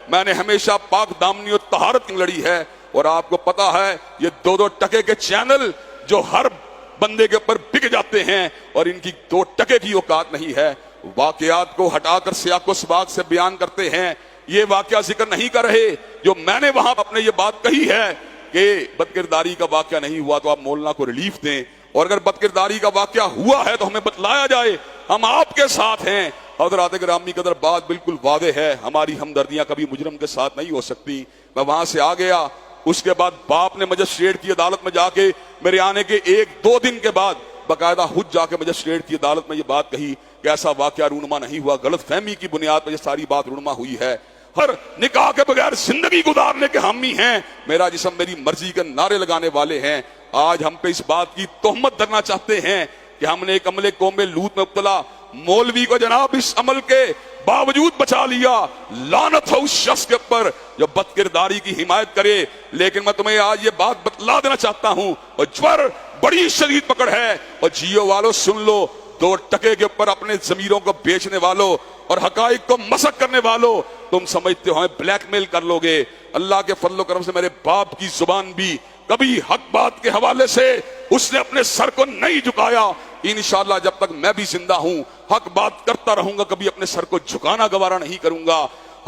मैंने हमेशा पाक दामनी और तहारत की लड़ी है। और आपको पता है ये 2-2 टके के चैनल जो हर बंदे के ऊपर बिक जाते हैं और इनकी 2 टके की औकात नहीं है। वाकयात को हटाकर सियाको सबाक से बयान करते हैं। ये वाकया जिक्र नहीं कर रहे जो मैंने वहां अपने ये बात कही है कि बदकिरदारी का वाकया नहीं हुआ तो आप मौलाना को रिलीफ दें, और अगर बदकिरदारी का वाकया हुआ है तो हमें बतलाया जाए, हम आपके साथ हैं। हज़रात गिरामी कदर बात बिल्कुल वादे है, हमारी हमदर्दियां कभी मुजरम के साथ नहीं हो सकती। मैं वहां से आ गया, उसके बाद बाप ने मजिस्ट्रेट की अदालत में जाके मेरे आने के 1-2 दिन के बाद बाकायदा खुद जाके मजिस्ट्रेट की अदालत में ये बात कही कि ऐसा वाकया रूनुमा नहीं हुआ, गलत फहमी की बुनियाद पर यह सारी बात रूनुमा हुई है। हर निकाह के बगैर जिंदगी गुजारने के हामी हैं, मेरा जिस्म मेरी मर्जी के नारे लगाने वाले हैं। आज हम पे इस बात की तोहमत धरना चाहते हैं कि हमने एक अमले कौम लूत में मुब्तला मौलवी को जनाब इस अमल के बावजूद बचा लिया। लानत हो उस शख्स के ऊपर जो बदकिरदारी की हिमायत करे। लेकिन मैं तुम्हें आज ये बात बतला देना चाहता हूं, और ज्वर बड़ी शदीद पकड़ है, और जियो वालों सुन लो, 2 टके के ऊपर अपने जमीरों को बेचने वालों और हकाइक को मसक करने वालों, तुम समझते हो हमें ब्लैकमेल कर लोगे। अल्लाह के फजल करम से मेरे बाप की जुबान भी कभी हक बात के हवाले से उसने अपने सर को नहीं झुकाया। इंशाअल्लाह जब तक मैं भी जिंदा हूं हक बात करता रहूंगा, कभी अपने सर को झुकाना गवारा नहीं करूंगा।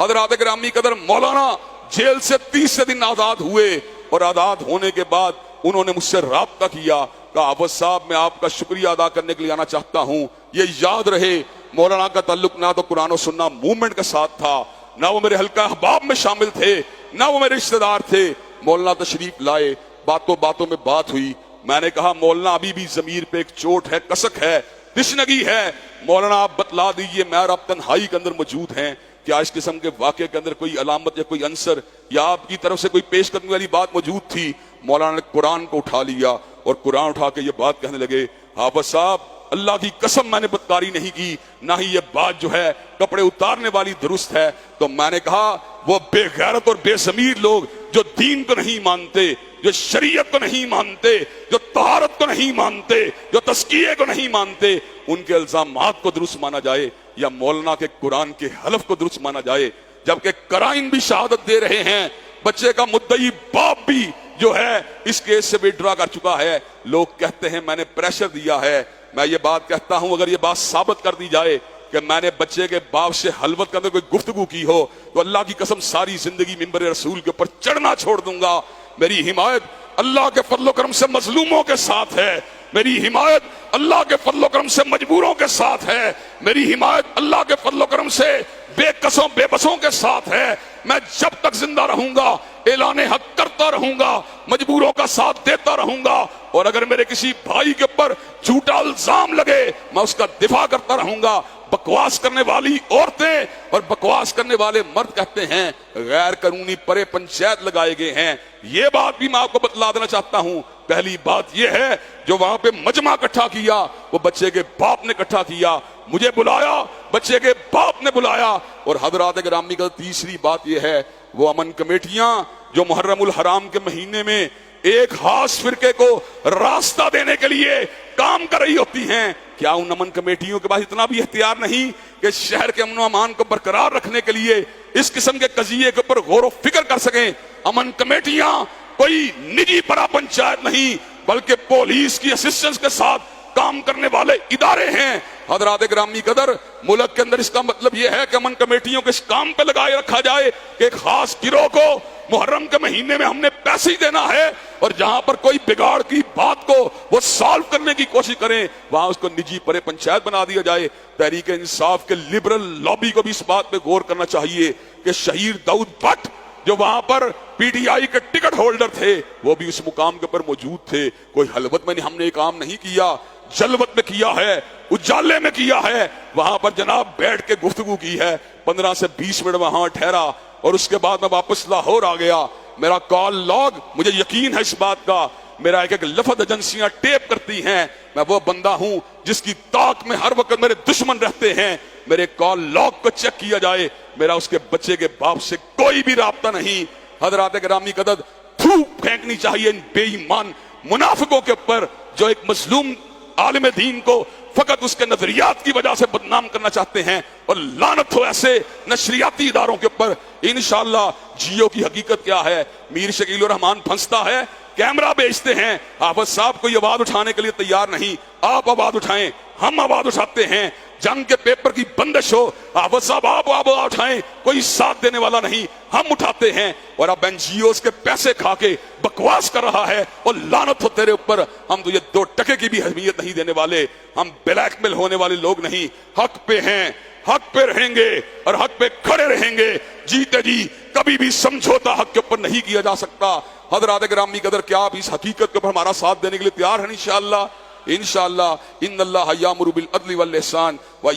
हज़रात गिरामी कदर मौलाना जेल से 30 दिन आजाद हुए, और आजाद होने के बाद उन्होंने मुझसे राब्ता किया, कहा आफत साहब मैं आपका शुक्रिया अदा करने के लिए आना चाहता हूं। ये याद रहे मौलाना का ताल्लुक ना तो कुरान और सुन्ना मूवमेंट के साथ था, ना वो मेरे हल्का अहबाब में शामिल थे, ना वो मेरे रिश्तेदार थे। मौलाना तशरीफ लाए, बातों बातों में बात हुई। मैंने कहा मौलाना अभी भी जमीर पे एक चोट है, कसक है, तिश्नगी है, मौलाना आप बतला दीजिए मैं और आप तन्हाई के अंदर मौजूद हैं, क्या इस किस्म के वाक़े के अंदर कोई अलामत या कोई अंसर या आपकी तरफ से कोई पेश करने वाली बात मौजूद थी। मौलाना ने कुरान को उठा लिया और कुरान उठा के ये बात कहने लगे, हाफिज साहब अल्लाह की कसम मैंने बदकारी नहीं की, ना ही ये बात जो है कपड़े उतारने वाली दुरुस्त है। तो मैंने कहा वो बेगैरत और बेज़मीर लोग जो दीन को नहीं मानते, जो शरीयत को नहीं मानते, जो तहारत को नहीं मानते, जो तस्किये को नहीं मानते, उनके इल्जामात को दुरुस्त माना जाए या मौलाना के कुरान के हलफ को दुरुस्त माना जाए, जबकि कराइन भी शहादत दे रहे हैं। बच्चे का मुद्दई बाप भी जो है इस केस से विड्रॉ कर चुका है। लोग कहते हैं मैंने प्रेशर दिया है। मैं ये बात कहता हूं अगर ये बात साबित कर दी जाए कि मैंने बच्चे के बाप से हलवत के अंदर कोई गुफ्तगू की हो तो अल्लाह की कसम सारी जिंदगी मिंबर रसूल के ऊपर चढ़ना छोड़ दूंगा। मेरी हिमायत अल्लाह के फजलो करम से मजलूमों के साथ है, मेरी हिमायत अल्लाह के फजलो करम से मजबूरों के साथ है, मेरी हिमायत अल्लाह के फजलो करम से बेकसों बेबसों के साथ है। मैं जब तक जिंदा रहूंगा ऐलान हक करता रहूंगा, मजबूरों का साथ देता रहूंगा, और अगर मेरे किसी भाई के ऊपर झूठा इल्जाम लगे मैं उसका दिफा करता रहूंगा। बकवास करने वाली औरतें और बकवास करने वाले मर्द कहते हैं गैर कानूनी परे पंचायत लगाए गए हैं। ये बात भी मैं आपको बतला देना चाहता हूं। पहली बात यह है जो वहां पे मजमा इकट्ठा किया वो बच्चे के बाप ने इकट्ठा किया, मुझे बुलाया, बच्चे के बाप ने बुलाया। और हजरात गिरामी का तीसरी बात यह है वो अमन कमेटियां जो मुहर्रमुल हराम के महीने में एक खास फिरके को रास्ता देने के लिए काम कर रही होती हैं, क्या उन अमन कमेटियों के पास इतना भी इख्तियार नहीं कि शहर के अमन व अमान को बरकरार रखने के लिए इस किस्म के कजिए के ऊपर गौर व फिक्र कर सकें? अमन कमेटियां कोई निजी परा पंचायत नहीं बल्कि पुलिस की असिस्टेंस के साथ काम करने वाले इदारे हैं। हजरात ग्रामी कदर मुल्क के अंदर इसका मतलब यह है कि अमन कमेटियों को इस काम पे लगाए रखा जाए कि एक खास गिरोह को मुहर्रम के महीने में हमने पैसे ही देना है, और जहां पर कोई बिगाड़ की बात को वो सॉल्व करने की कोशिश करें वहां उसको निजी परे पंचायत बना दिया जाए। तहरीक इंसाफ के लिबरल लॉबी को भी इस बात पे गौर करना चाहिए कि शहीद दाऊद भट्ट जो वहां पर पीटीआई के टिकट होल्डर थे वो भी उस मुकाम के ऊपर मौजूद थे। कोई हलवत में हमने ये काम नहीं किया, जलवत में किया है, उजाले में किया है, वहां पर जनाब बैठ के गुफ्तगू की है। 15 से 20 मिनट वहां ठहरा और उसके बाद मैं वापस लाहौर आ गया। मेरा कॉल लॉग, मुझे यकीन है इस बात का, मेरा एक एक लफ्ज एजेंसियां टेप करती हैं। मैं वो बंदा हूं जिसकी ताक में हर वक्त मेरे दुश्मन रहते हैं। मेरे कॉल लॉग को चेक किया जाए, मेरा उसके बच्चे के बाप से कोई भी राब्ता नहीं। हजरात गिरामी कदर थूक फेंकनी चाहिए इन बेईमान मुनाफिकों के ऊपर जो एक मजलूम आलिम दीन को फकत उसके नजरियात की वजह से बदनाम करना चाहते हैं। और लानत हो ऐसे नशरियाती इदारों के ऊपर। इंशाअल्लाह जियो की हकीकत क्या है, मीर शकील रहमान फंसता है, कैमरा बेचते हैं, हाफिज साहब कोई आवाज उठाने के लिए तैयार नहीं, आप आवाज उठाएं, हम आवाज उठाते हैं। जंग के पेपर की बंदिश हो, हाफिज साहब आप आवाज उठाएं, कोई साथ देने वाला नहीं, हम उठाते हैं। और अब एनजीओस के पैसे खा के बकवास कर रहा है, और लानत हो तेरे ऊपर, हम तो ये 2 टके की भी अहमियत नहीं देने वाले, हम ब्लैकमेल होने वाले लोग नहीं, हक पे हैं, हक पे रहेंगे और हक पे खड़े रहेंगे जीते जी। कभी भी समझौता हक के ऊपर नहीं किया जा सकता। हजरात गिरामी कदर, क्या आप इस हकीकत के ऊपर हमारा साथ देने के लिए तैयार हैं? इंशाअल्लाह इंशाअल्लाह। इन्नल्लाह यामुरु बिल अदली वल इहसान व